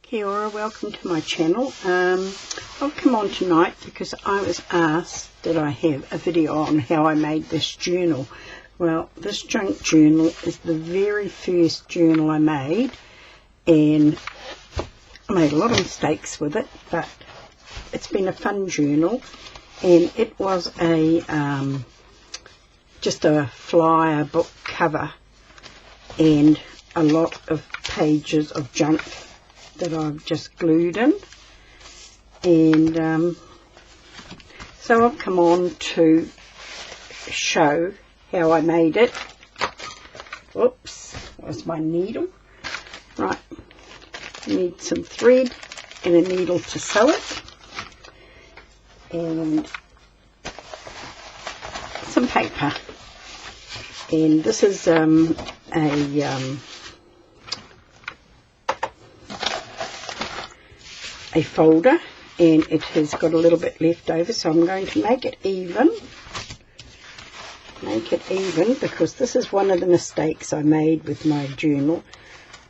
Kia ora, welcome to my channel. I've come on tonight because I was asked that I have a video on how I made this journal. Well, this junk journal is the very first journal I made, and I made a lot of mistakes with it, but it's been a fun journal. And it was a just a flyer book cover and a lot of pages of junk that I've just glued in, and so I've come on to show how I made it. Oops, that was my needle. Right, you need some thread and a needle to sew it, and some paper, and this is a folder, and it has got a little bit left over, so I'm going to make it even because this is one of the mistakes I made with my journal.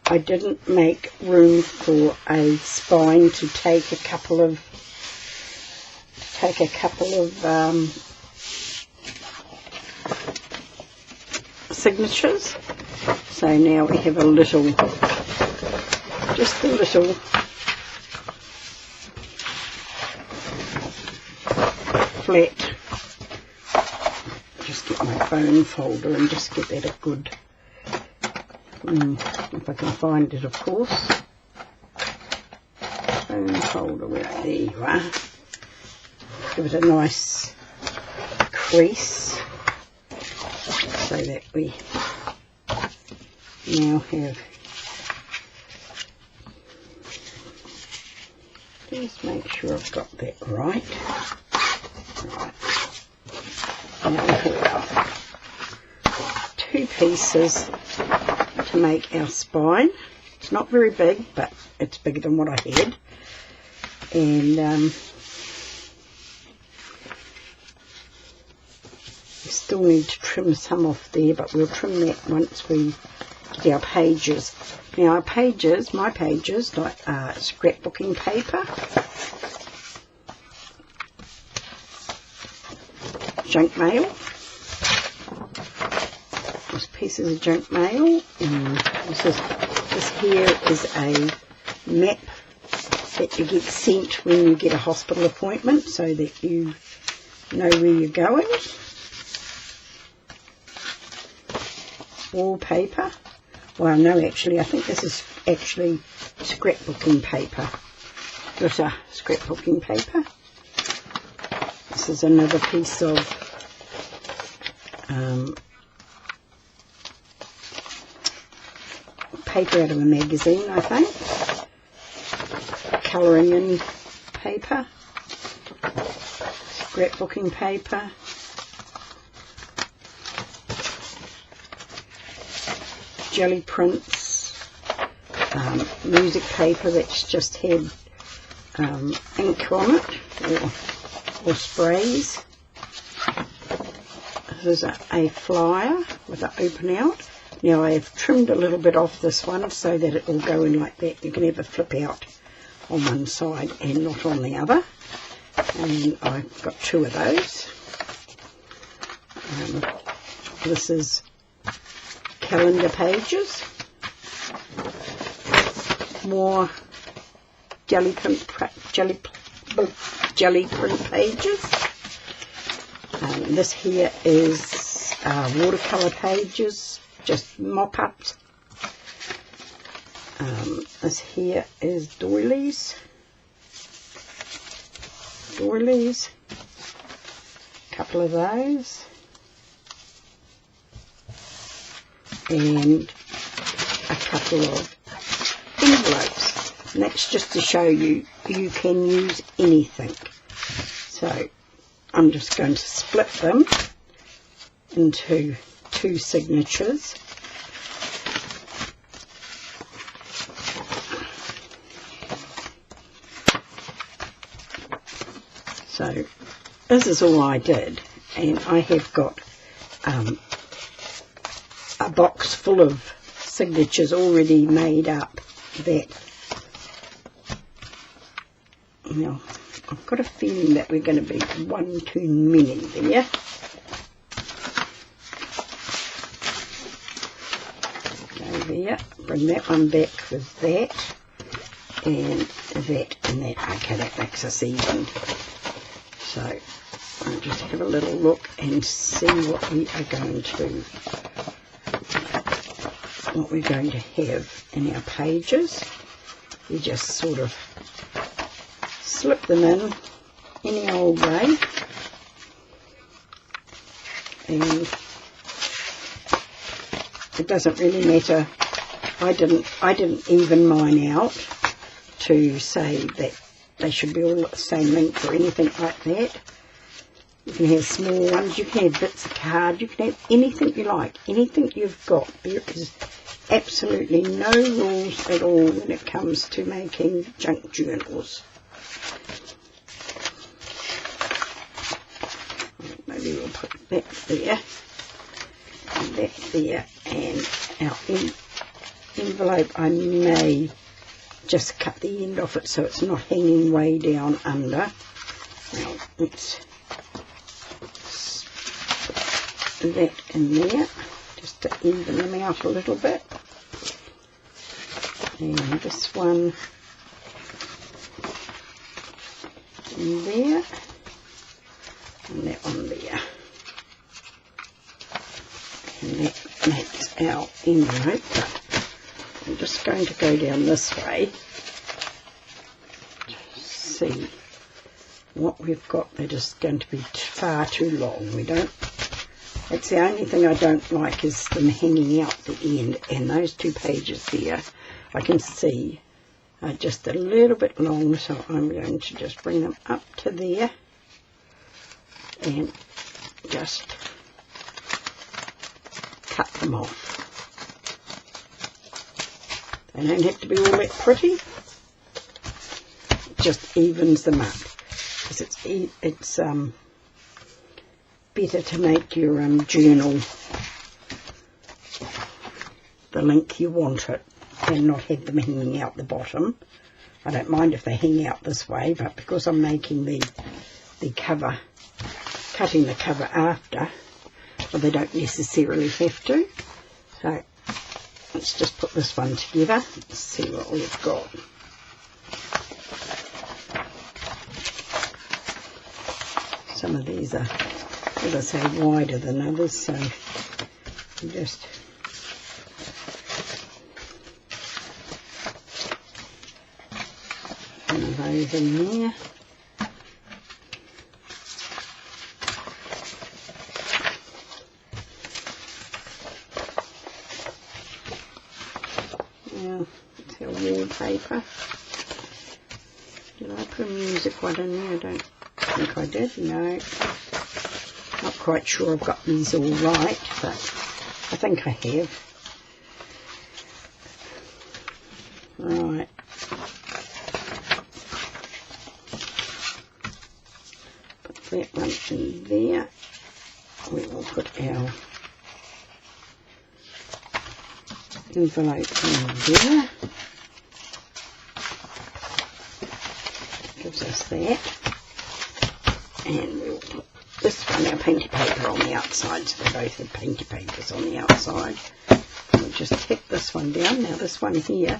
I didn't make room for a spine to take a couple of signatures, so now we have just a little flat. Just get my phone folder and just get that a good, if I can find it, of course. Phone folder, there you are. Give it a nice crease so that we now have, just make sure I've got that right. Now we have two pieces to make our spine. It's not very big, but it's bigger than what I had. And we still need to trim some off there, but we'll trim that once we get our pages. Now our pages, my pages, like scrapbooking paper, junk mail, there's pieces of junk mail, and this here is a map that you get sent when you get a hospital appointment so that you know where you're going. Wallpaper, well no, actually I think this is actually scrapbooking paper, glitter scrapbooking paper. This is another piece of paper out of a magazine, I think. Colouring in paper, scrapbooking paper, jelly prints, music paper that's just had ink on it, or sprays. This is a flyer with an open out. Now I have trimmed a little bit off this one so that it will go in like that. You can have a flip out on one side and not on the other. And I've got two of those. This is calendar pages. More jelly print pages. This here is watercolour pages, just mop-ups. This here is doilies, a couple of those, and a couple of envelopes. And that's just to show you can use anything. So I'm just going to split them into two signatures. So this is all I did, and I have got a box full of signatures already made up that Now, I've got a feeling that we're going to be one too many there. Go there, bring that one back with that, and that, and that. Okay, that makes us even. So, I'll just have a little look and see what we are going to have in our pages. We just sort of slip them in any old way, and it doesn't really matter. I didn't even mine out to say that they should be all the same length or anything like that. You can have small ones, you can have bits of card, you can have anything you like, anything you've got. There is absolutely no rules at all when it comes to making junk journals. Maybe we'll put that there, and that there, and our envelope, I may just cut the end off it so it's not hanging way down under. Now let's put that in there just to even them out a little bit, and this one in there, and that one there, and that makes our envelope. I'm just going to go down this way to see what we've got that is going to be far too long. That's the only thing I don't like, is them hanging out the end, and those 2 pages there I can see are just a little bit long, so I'm going to just bring them up to there and just cut them off. They don't have to be all that pretty, it just evens them up, because it's better to make your journal the length you want it and not have them hanging out the bottom. I don't mind if they hang out this way, but because I'm making the cover, cutting the cover after, well, they don't necessarily have to. So let's just put this one together and see what we've got. Some of these are, as I say, wider than others, so I'm just one of those in there. Now, it's our wallpaper. Did I put a music one in there? I don't think I did. No. Not quite sure I've got these all right, but I think I have. Right. Put that one in there. We will put our envelope in there. Gives us that. And we'll put this one, our painter paper, on the outside, so they both have painter papers on the outside. We'll just tack this one down. Now this one here,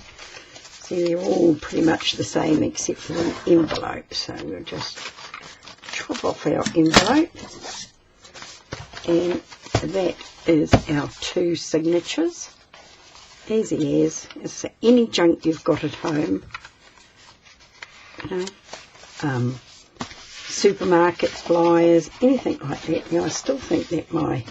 see, they're all pretty much the same except for an envelope, so we'll just chop off our envelope, and that is our 2 signatures. Easy as. It's any junk you've got at home, you know, supermarkets, flyers, anything like that. Now I still think that my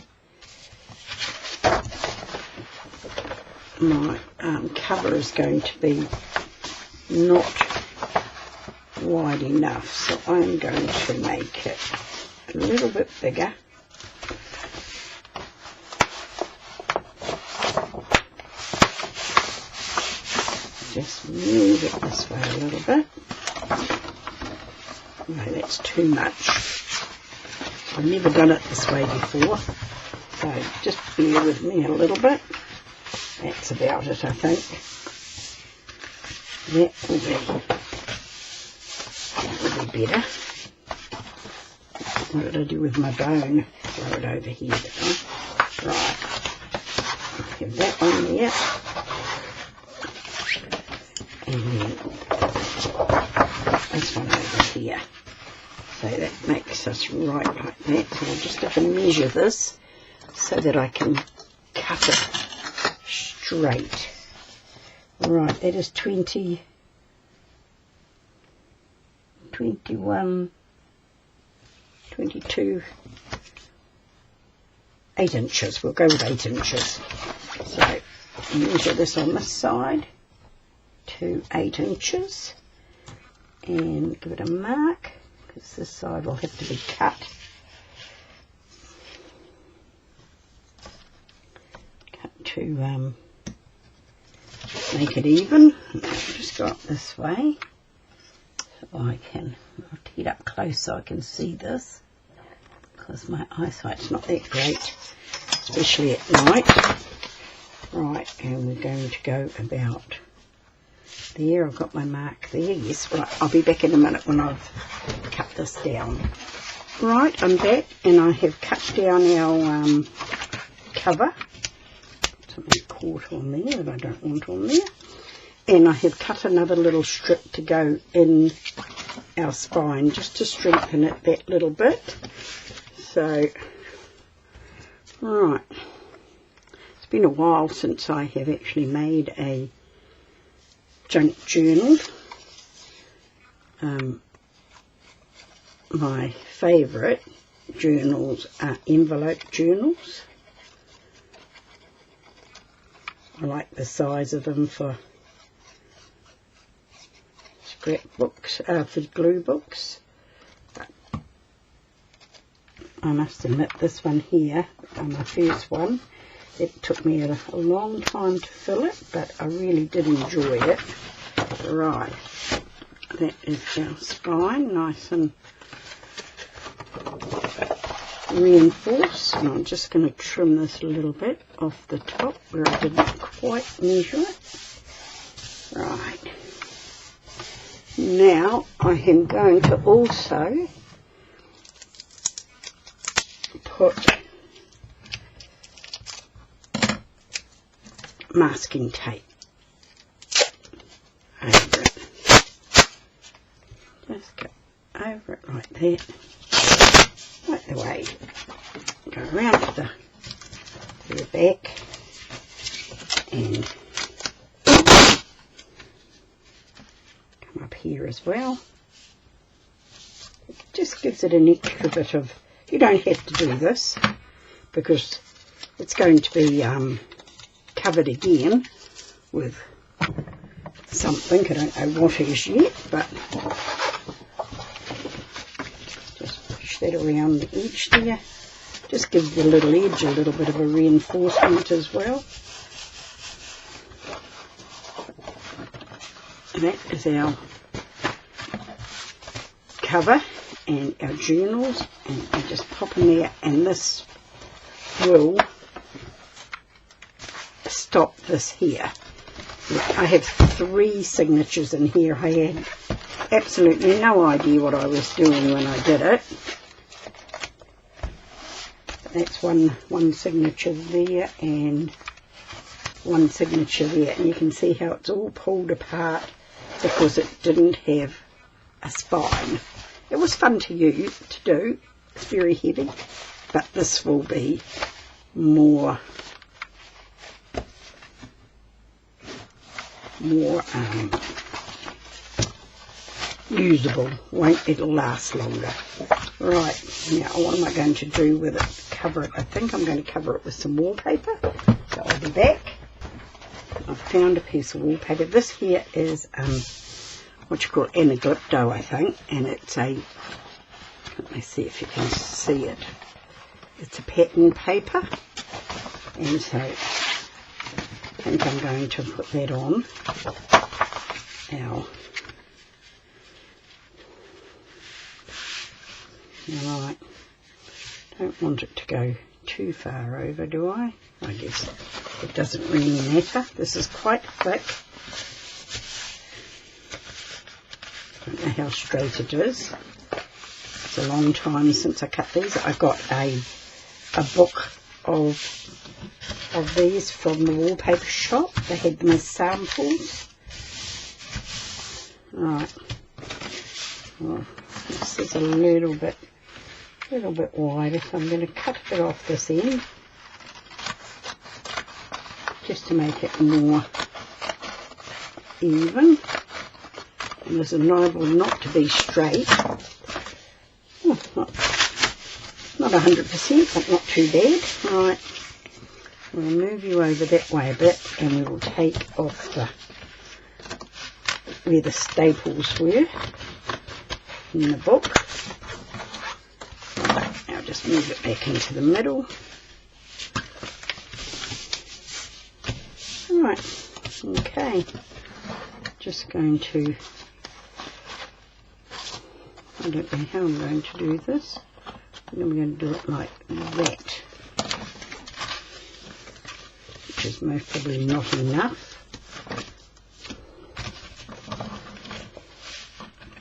cover is going to be not wide enough, so I'm going to make it a little bit bigger. Just move it this way a little bit. No, that's too much. I've never done it this way before, so just bear with me a little bit. That's about it, I think. That will be better. What did I do with my bone? Throw it over here, didn't I? Right. Have that one there. And then this one over here. So that makes us right like that. So I'll just have to measure this so that I can cut it straight. Right, that is 20, 21, 22, 8 inches. We'll go with 8 inches. So measure this on this side to 8 inches and give it a mark, because this side will have to be cut. Cut to make it even. I've just got this way so I can, I'll tee it up close so I can see this, because my eyesight's not that great, especially at night. Right, and we're going to go about there. I've got my mark there. Yes, right, I'll be back in a minute when I've cut this down. Right, I'm back and I have cut down our cover. Something caught on there that I don't want on there. And I have cut another little strip to go in our spine just to strengthen it that little bit. So, right. It's been a while since I have actually made a junk journal. My favourite journals are envelope journals. I like the size of them for scrapbooks, for glue books. But I must admit, this one here, my first one, it took me a long time to fill it, but I really did enjoy it. Right, that is our spine, nice and reinforced, and I'm just going to trim this a little bit off the top where I didn't quite measure it. Right, now I am going to also put masking tape over it. Just go over it like that. Right the way. Go around to the back and come up here as well. It just gives it an extra bit of, you don't have to do this because it's going to be covered again with something. I don't know what is yet, but just push that around the edge there. Just gives the little edge a little bit of a reinforcement as well. And that is our cover and our journals, and I just pop in there, and this will stop this here. I have 3 signatures in here. I had absolutely no idea what I was doing when I did it. That's one signature there and one signature there, and you can see how it's all pulled apart because it didn't have a spine. It was fun to use, to do. It's very heavy, but this will be more usable. It'll last longer. Right, now what am I going to do with it? Cover it. I think I'm going to cover it with some wallpaper. So I'll be back. I've found a piece of wallpaper. This here is what you call Anaglipto, I think, and it's a, let me see if you can see it. It's a pattern paper, and so I think I'm going to put that on our, right, don't want it to go too far over, do I? I guess it doesn't really matter. This is quite thick. don't know how straight it is. It's a long time since I cut these. I got a book of these from the wallpaper shop. They had my samples. Right. Well, this is a little bit wider, so I'm going to cut a bit off this end just to make it more even. And there's a liable not to be straight. Oh, not 100%, but not too bad. Right, we'll move you over that way a bit, and we will take off where the staples were in the book. Right, now just move it back into the middle. Right, okay. Just going to, I don't know how I'm going to do this. I'm going to do it like that, which is most probably not enough.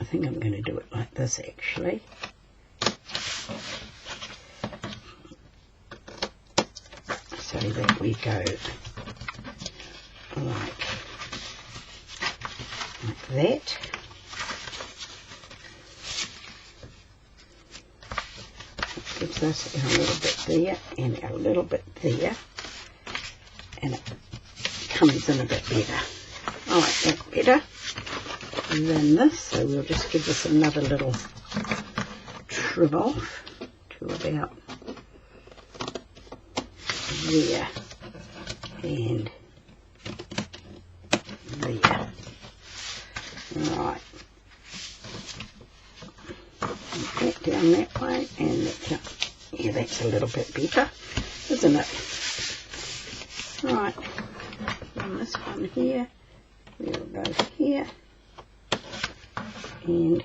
I think I'm going to do it like this actually. So that we go like that. Gives us a little bit there and a little bit there, and it comes in a bit better. I like that better than this, so we'll just give this another little trim off to about there and there. Right, that down that way and that down. Yeah, that's a little bit better, isn't it? Right, and this one here, we'll go here and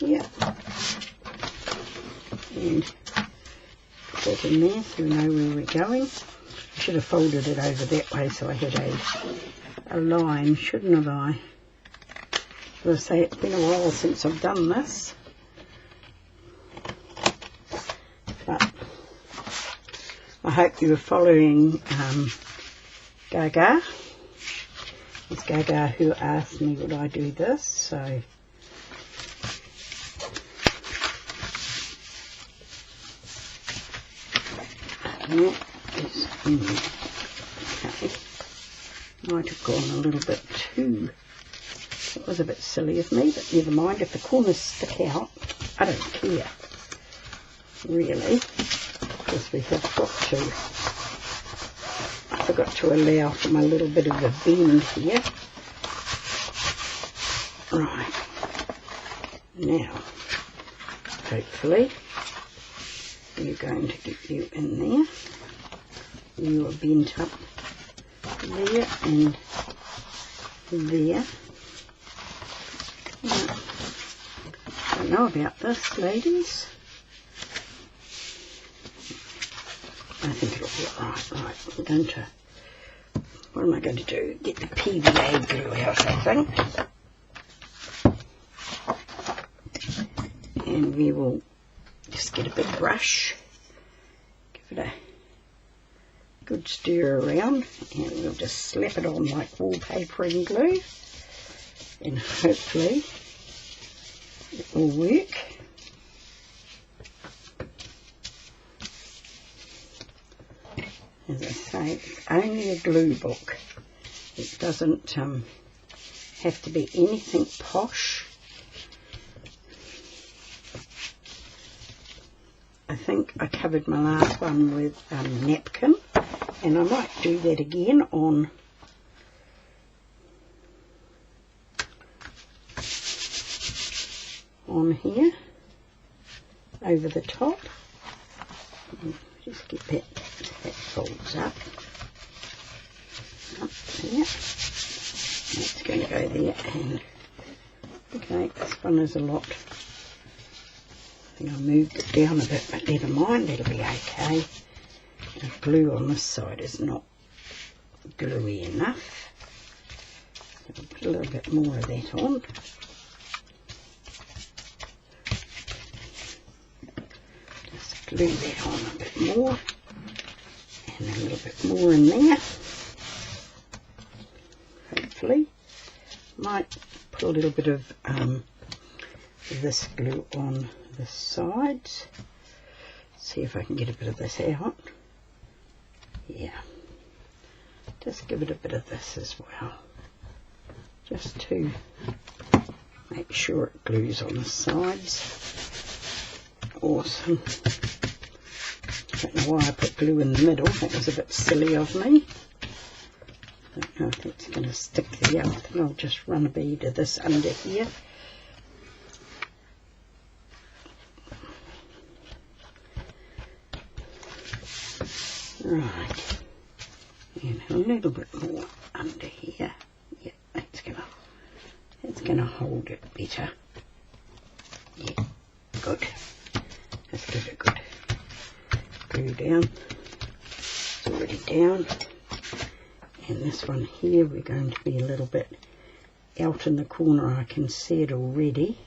here and put that in there so we know where we're going. I should have folded it over that way so I had a line, shouldn't have I? As I say, it's been a while since I've done this, but I hope you were following Gaga. It's Gaga who asked me would I do this, so that is okay. Might have gone a little bit too. It was a bit silly of me, but never mind. If the corners stick out, I don't care, really, because we have got to. I forgot to allow for my little bit of a bend here. Right. Now, hopefully, you're going to get you in there. You are bent up there and there. Right. I don't know about this, ladies. I think it'll be alright. Right, I'm going to, what am I going to do? Get the PVA glue out, I think. And we will just get a big brush, give it a good stir around, and we'll just slap it on like wallpapering glue, and hopefully it will work. As I say, it's only a glue book. It doesn't have to be anything posh. I think I covered my last one with napkin, and I might do that again on here over the top. Just get that folds up there. That's going to go there, and okay, this one is a lot. I think I moved it down a bit, but never mind, it'll be okay. The glue on this side is not gluey enough. I'll put a little bit more of that on. Just glue that on a bit more, and a little bit more in there. Hopefully, might put a little bit of this glue on the sides. See if I can get a bit of this out. Yeah, just give it a bit of this as well, just to make sure it glues on the sides. Awesome. I don't know why I put glue in the middle, that was a bit silly of me. I don't know if it's going to stick there. I think I'll just run a bead of this under here. Right, and a little bit more under here. Yeah, it's gonna hold it better. Yeah, good. Let's give it a good glue down. It's already down. And this one here, we're going to be a little bit out in the corner. I can see it already.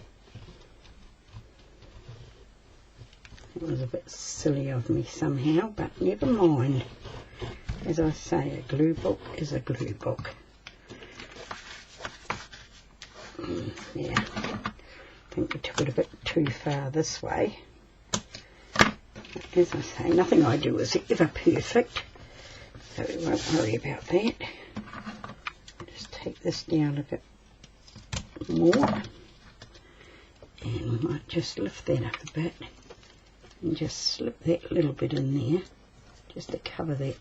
It was a bit silly of me somehow, but never mind. As I say, a glue book is a glue book. Yeah, I think we took it a bit too far this way. But as I say, nothing I do is ever perfect, so we won't worry about that. Just take this down a bit more, and we might just lift that up a bit. And just slip that little bit in there, just to cover that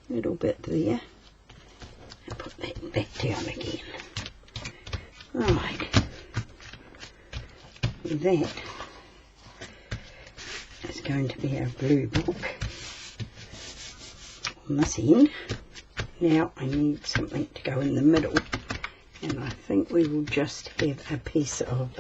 little bit there, and put that back down again. Right, that is going to be our glue book on this end. Now I need something to go in the middle, and I think we will just have a piece of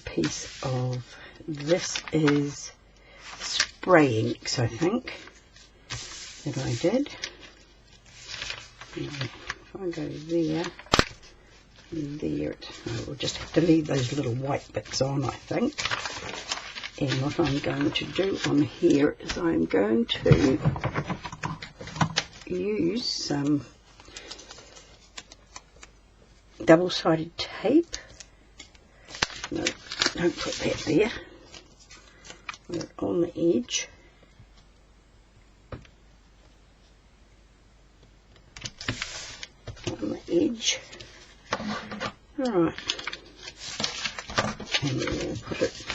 piece of this is spray inks, I think, that I did. And if I go there, and there, we'll just have to leave those little white bits on, I think. And what I'm going to do on here is I'm going to use some double-sided tape. No, don't put that there. Put it on the edge. On the edge. Right. And we'll put it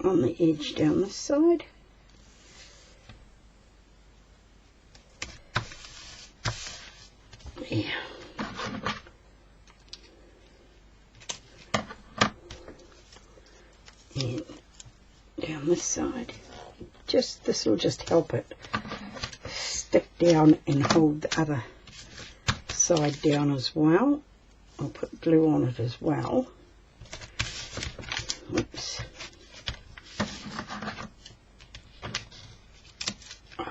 on the edge down this side. Yeah. And down this side. This will just help it stick down and hold the other side down as well. I'll put glue on it as well. Oops. I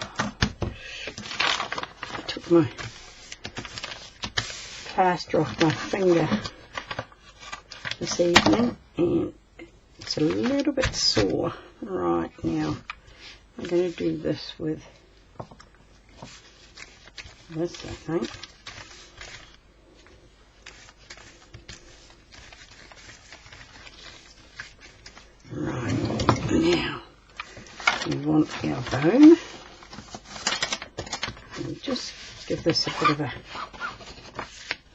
took my plaster off my finger this evening and it's a little bit sore. Right, now I'm going to do this with this, I think. Right, now we want our bone. And just give this a bit of a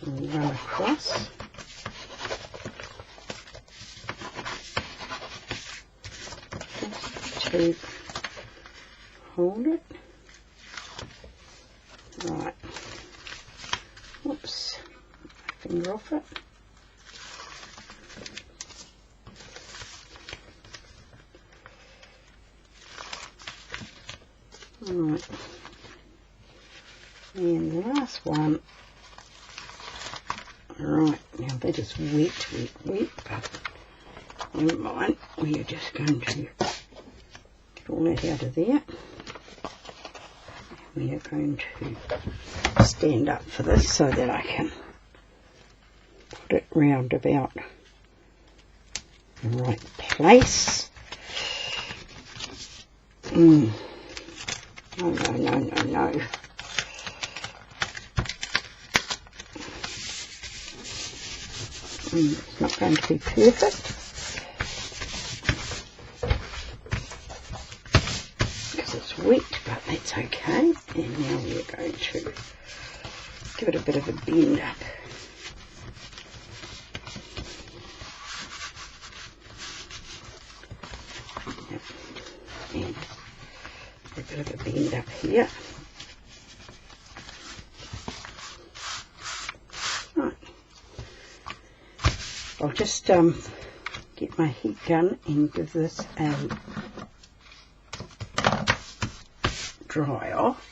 run across. Just to hold it. Right. Whoops. Finger off it. Right. And the last one. Right, now that is wet, but never mind, we are just going to get all that out of there. We are going to stand up for this so that I can put it round about the right place. No. It's not going to be perfect because it's wet, but that's okay. And now we're going to give it a bit of a bend up. And a bit of a bend up here. Right. I'll just get my heat gun and give this a dry off.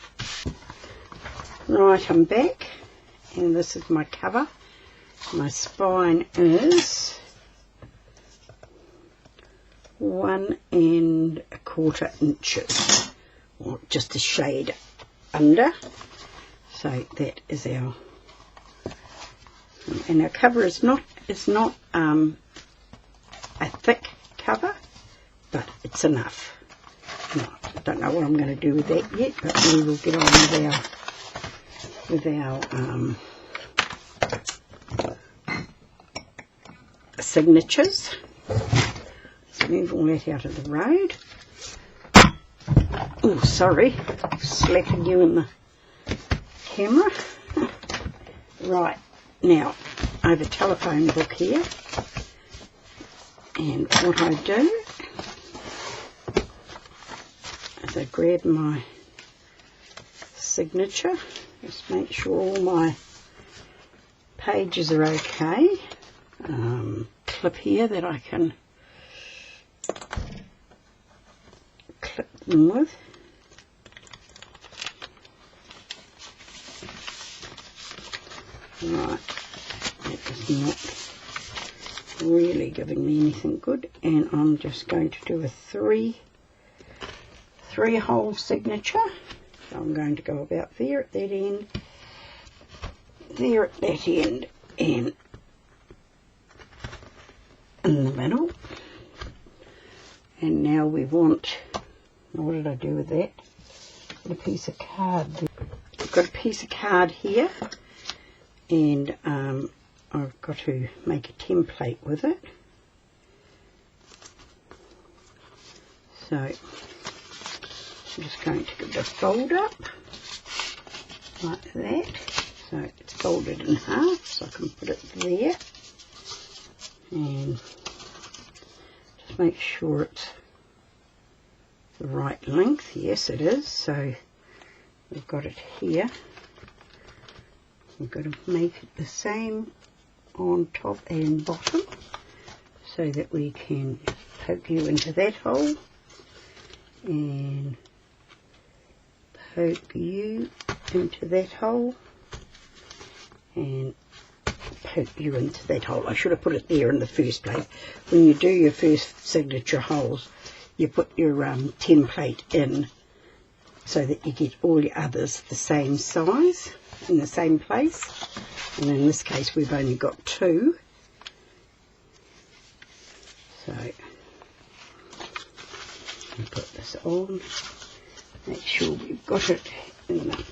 Right, I'm back, and this is my cover. My spine is 1 1/4 inches, or just a shade under. So that is our, and our cover is not a thick cover, but it's enough. Now, I don't know what I'm going to do with that yet, but we will get on with our signatures. Let's move all that out of the road. Oh, sorry, slapping you in the camera. Right, now I have a telephone book here, and what I do is I grab my signature, just make sure all my pages are okay. Clip here that I can clip them with. Right, that is not really giving me anything good, and I'm just going to do a three-hole signature. So I'm going to go about there at that end, there at that end, and in the middle. And now we want, what did I do with that? Got a piece of card there. I've got a piece of card here, and I've got to make a template with it. So I'm just going to give it a fold up like that, so it's folded in half, so I can put it there, and just make sure it's the right length. Yes, it is. So we've got it here. We've got to make it the same on top and bottom so that we can poke you into that hole and poke you into that hole and poke you into that hole. I should have put it there in the first place. When you do your first signature holes, you put your template in so that you get all your others the same size in the same place. And in this case we've only got 2. So we put this on, make sure we've got it in the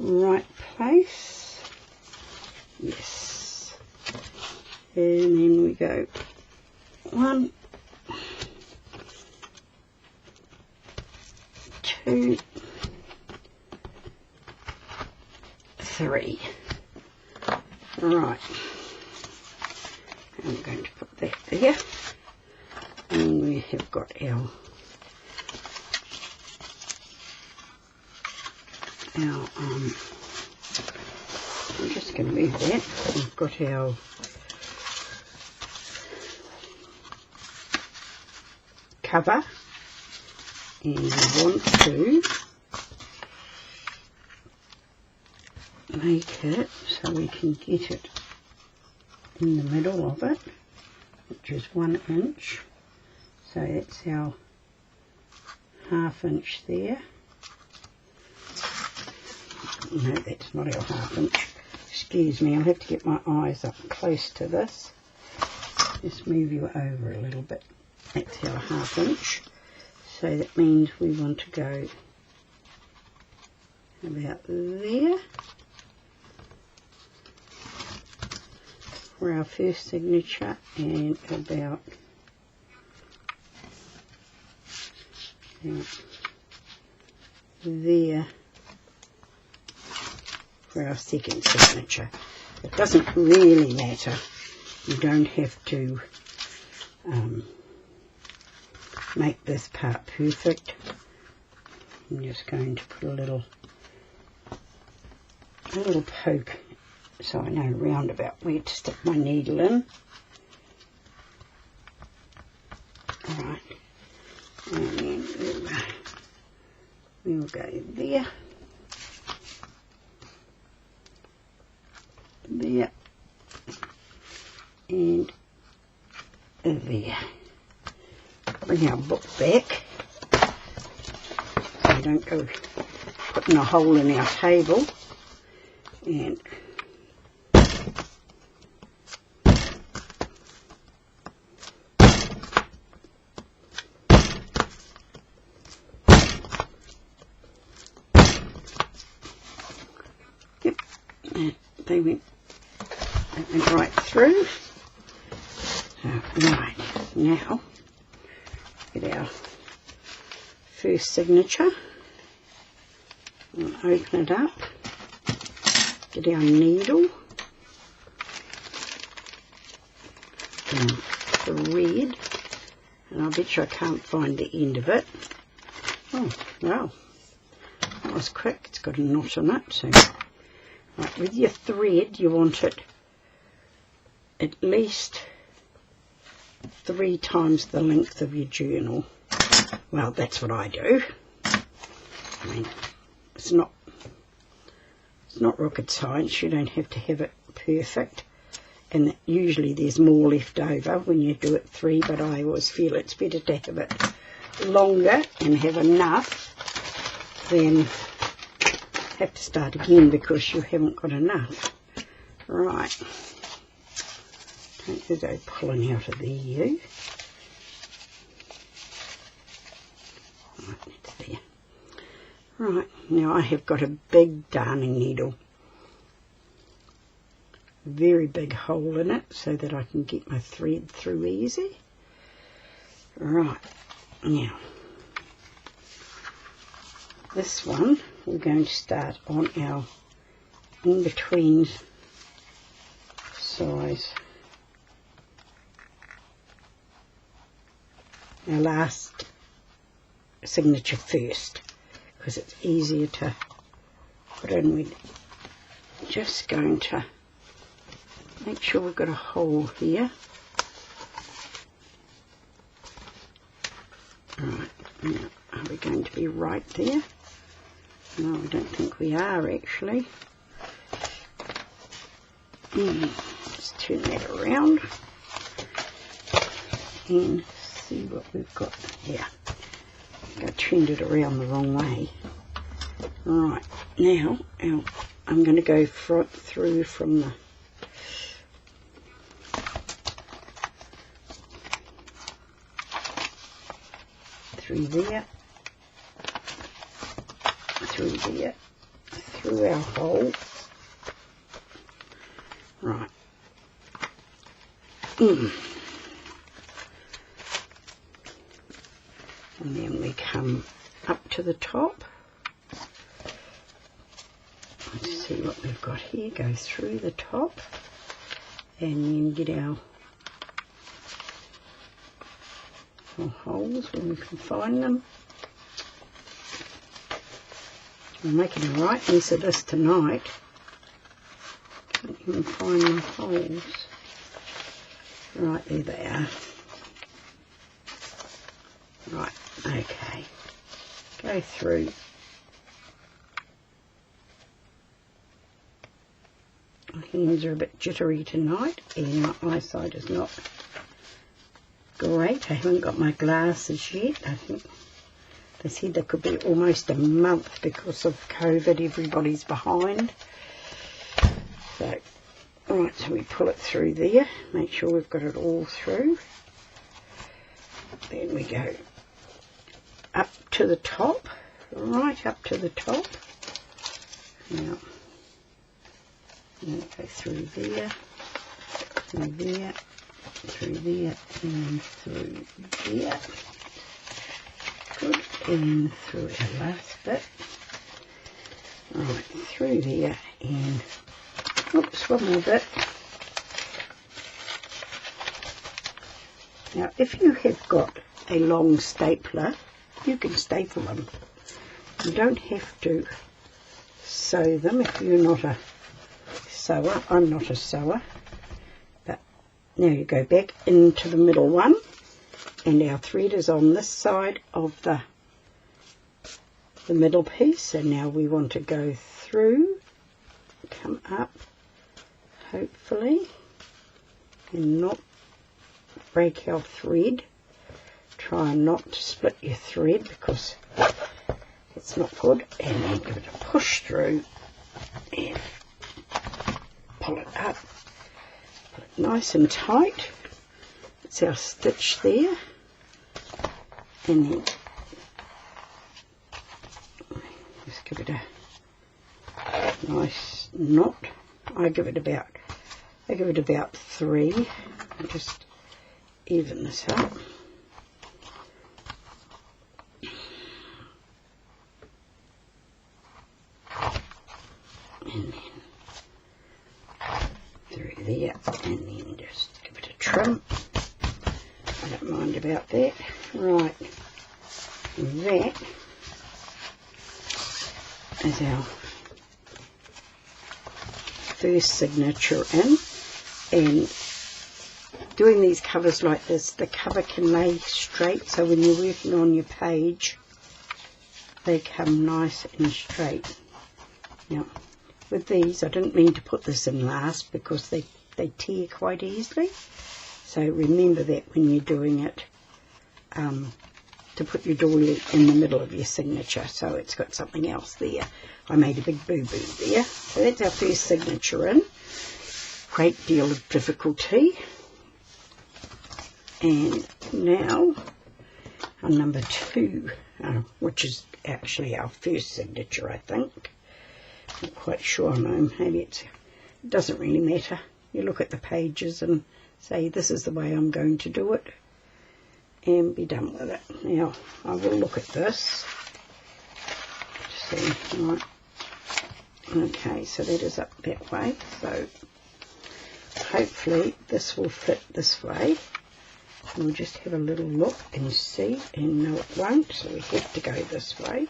right place. Yes. And then we go 1, 2, 3. Right. I'm going to put that there. And we have got our I'm just going to move that. We've got our cover, and we want to make it so we can get it in the middle of it which is 1 inch. So that's our 1/2 inch there. No, that's not our 1/2 inch. Excuse me, I'll have to get my eyes up close to this. Just move you over a little bit. That's our 1/2 inch. So that means we want to go about there for our first signature, and about there for our second signature. It doesn't really matter. You don't have to make this part perfect. I'm just going to put a little poke so I know round about where to stick my needle in. Alright, and then we'll go there, there, and there. Bring our book back so we don't go putting a hole in our table, and yep, they went right through. Right, now get our first signature. We'll open it up, get our needle, and thread, and I bet you I can't find the end of it. Oh, well, that was quick. It's got a knot on it. So, right, with your thread, you want it at least 3 times the length of your journal. Well, that's what I do. I mean, it's not rocket science. You don't have to have it perfect, and usually there's more left over when you do it 3, but I always feel it's better to have it longer and have enough than have to start again because you haven't got enough. Right, don't go pulling out of there, you. Right, it's there. Right, now I have got a big darning needle, very big hole in it so that I can get my thread through easy. Right, now this one we're going to start on our in-between size, our last signature first, because it's easier to put in. We're just going to make sure we've got a hole here. Right, now are we going to be right there? No, I don't think we are actually. Let's turn that around and see what we've got here. I turned it around the wrong way. Right, now I'm going to go through from the through there, through our hole. Right. And then we come up to the top. Let's see what we've got here. Go through the top and then get our holes when we can find them. I'm making a right mess of this tonight. Can't even find the holes. Right, there they are. Right, okay. Go through. My hands are a bit jittery tonight and my eyesight is not great. I haven't got my glasses yet. I think they said there could be almost a month because of COVID. Everybody's behind. So, alright, so we pull it through there. Make sure we've got it all through. Then we go up to the top. Right up to the top. Now, go through there, through there, through there, and through there. Good, and through our last bit. Right, through there, and oops, one more bit. Now, if you have got a long stapler, you can staple them. You don't have to sew them if you're not a sewer. I'm not a sewer. But now you go back into the middle one, and our thread is on this side of the middle piece, and now we want to go through, come up, hopefully, and not break our thread. Try not to split your thread because it's not good, and then give it a push through and pull it up, put it nice and tight. That's our stitch there, and then just give it a nice knot. I give it about 3. I'll just even this up. And then through there, and then just give it a trim. I don't mind about that. Right, that is our first signature in, and doing these covers like this, the cover can lay straight, so when you're working on your page they come nice and straight. Now with these, I didn't mean to put this in last because they tear quite easily, so remember that when you're doing it, to put your doily in the middle of your signature so it's got something else there. I made a big boo-boo there. So that's our first signature in. Great deal of difficulty. And now our number 2, which is actually our first signature, I think. Not quite sure, no, maybe it doesn't really matter. You look at the pages and say, this is the way I'm going to do it, and be done with it. Now, I will look at this to see, right, okay, so that is up that way, so hopefully this will fit this way. We'll just have a little look and see, and no it won't, so we have to go this way.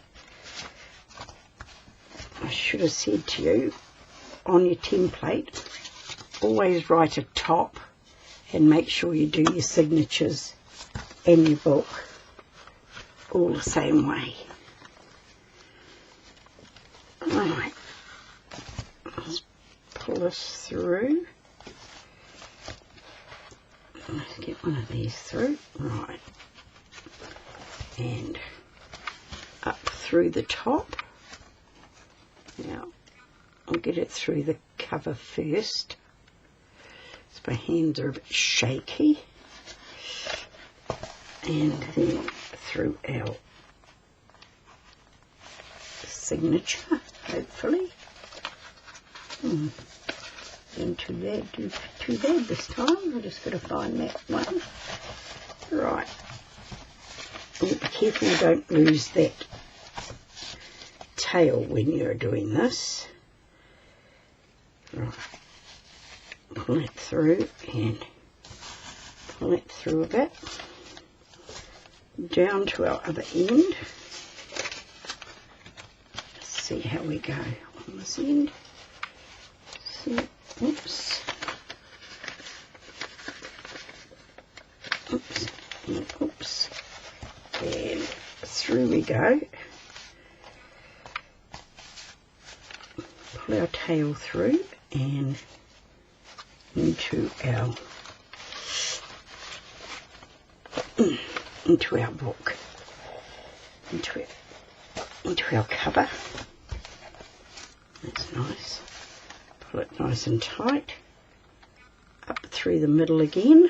I should have said to you, on your template, always write a top and make sure you do your signatures and your book all the same way. Alright, let's pull this through. Let's get one of these through. Right, and up through the top. Now, I'll get it through the cover first. So my hands are a bit shaky. And then through our signature, hopefully. Didn't too bad this time. I've just got to find that one. Right. And be careful you don't lose that tail when you're doing this. Right. Pull it through and pull it through a bit. Down to our other end. Let's see how we go on this end. See, oops. Oops. And oops. And through we go. Pull our tail through and into our into our book, into our cover. That's nice. Pull it nice and tight. Up through the middle again.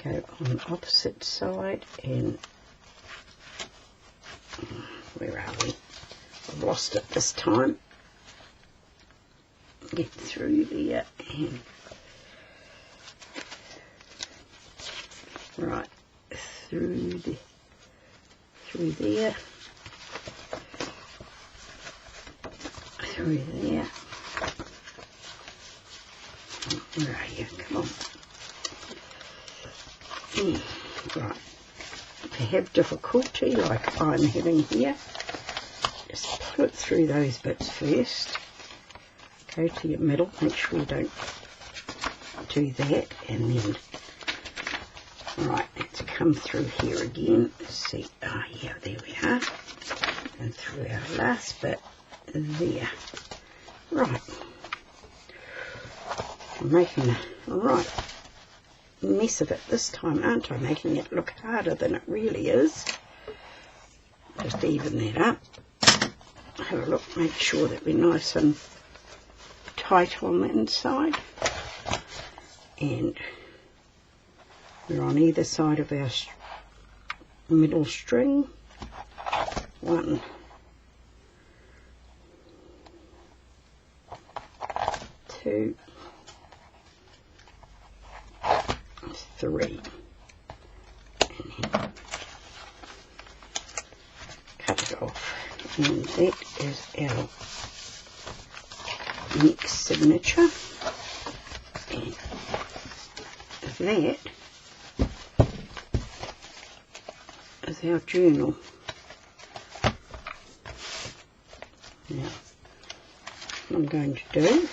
Go on the opposite side, and where are we? I've lost it this time. Get through there and right through there. Through there. Where are you? Come on. Right. If you have difficulty like I'm having here, just put it through those bits first. Go to your middle, make sure you don't do that, and then right, let's come through here again. Let's see, yeah, there we are, and through our last bit there. Right, I'm making a right mess of it this time, aren't I? Making it look harder than it really is. Just even that up. Have a look, make sure that we're nice and tight on the inside, and we're on either side of our middle string. 1, 2, 3, and then cut it off, and that is our next signature, and that is our journal. Now, what I'm going to do,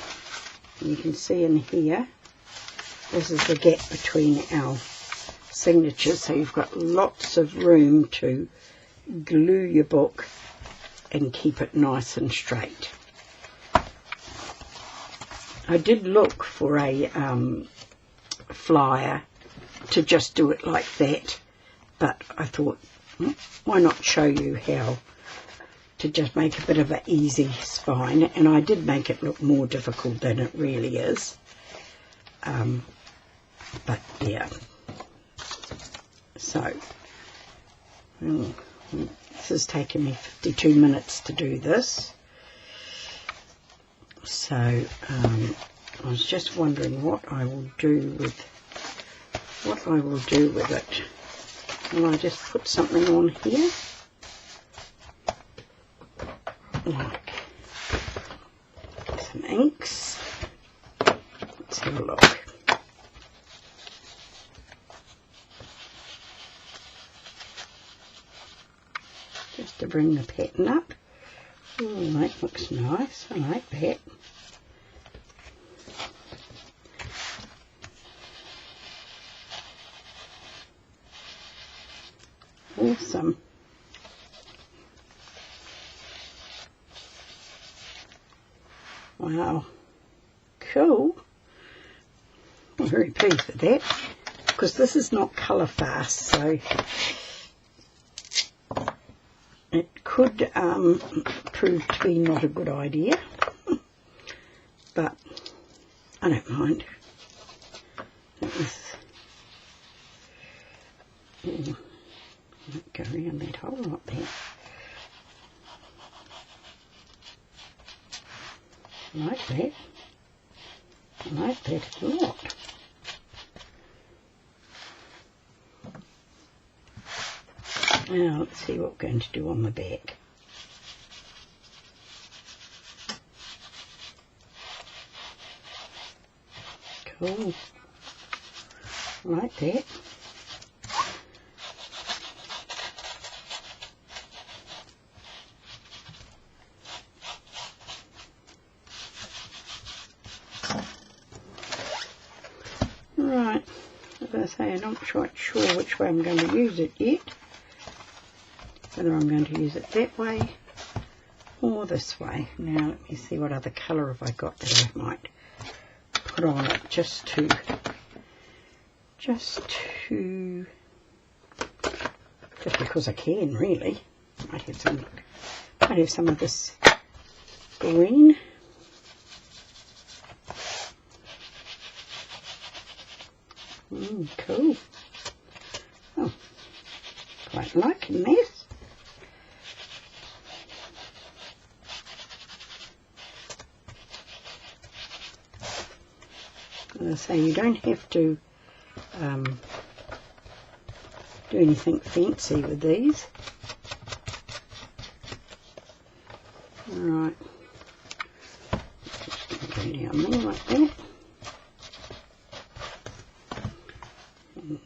you can see in here, this is the gap between our signatures, so you've got lots of room to glue your book and keep it nice and straight. I did look for a flyer to just do it like that, but I thought, why not show you how to just make a bit of an easy spine, and I did make it look more difficult than it really is. But yeah, so this has taken me 52 minutes to do this. So I was just wondering what I will do with it. Will I just put something on here, like some inks? Let's have a look. Just to bring the pattern up. Oh, that looks nice. I like that. Awesome. Wow. Cool. I'm very pleased with that, because this is not colour fast, so it could prove to be not a good idea, but I don't mind. It was, go around that hole right there. I like that. I like that a lot. Now let's see what we're going to do on the back. Cool. I like that. Right, as I say, I'm not quite sure which way I'm going to use it yet. Whether I'm going to use it that way or this way. Now let me see what other colour have I got that I might put on it just to just because I can, really. Might have some of this green. Cool. Oh, quite liking this. As I say, you don't have to do anything fancy with these. Alright, just go down there like that. And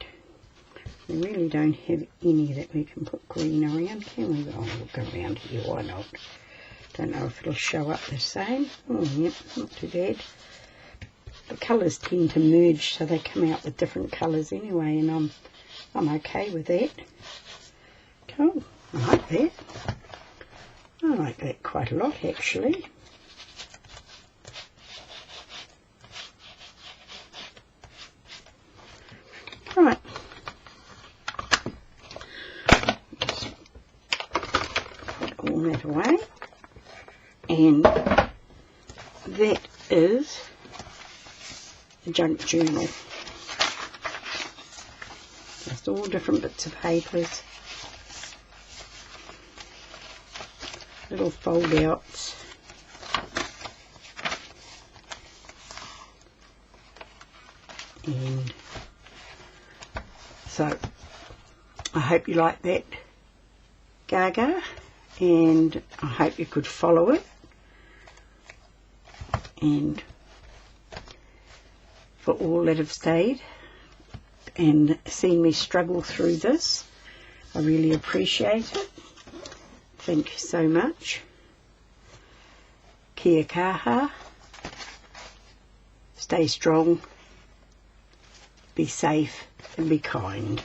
we really don't have any that we can put green around, can we? Oh, we'll go around here, why not? Don't know if it'll show up the same. Oh, yep, not too bad. The colours tend to merge, so they come out with different colours anyway, and I'm okay with that. Cool, I like that. I like that quite a lot, actually. Right. Just put all that away. And that is a junk journal. Just all different bits of papers. Little fold outs. And so I hope you like that, Gaga, and I hope you could follow it. And for all that have stayed and seen me struggle through this, I really appreciate it. Thank you so much. Kia kaha. Stay strong, be safe and be kind.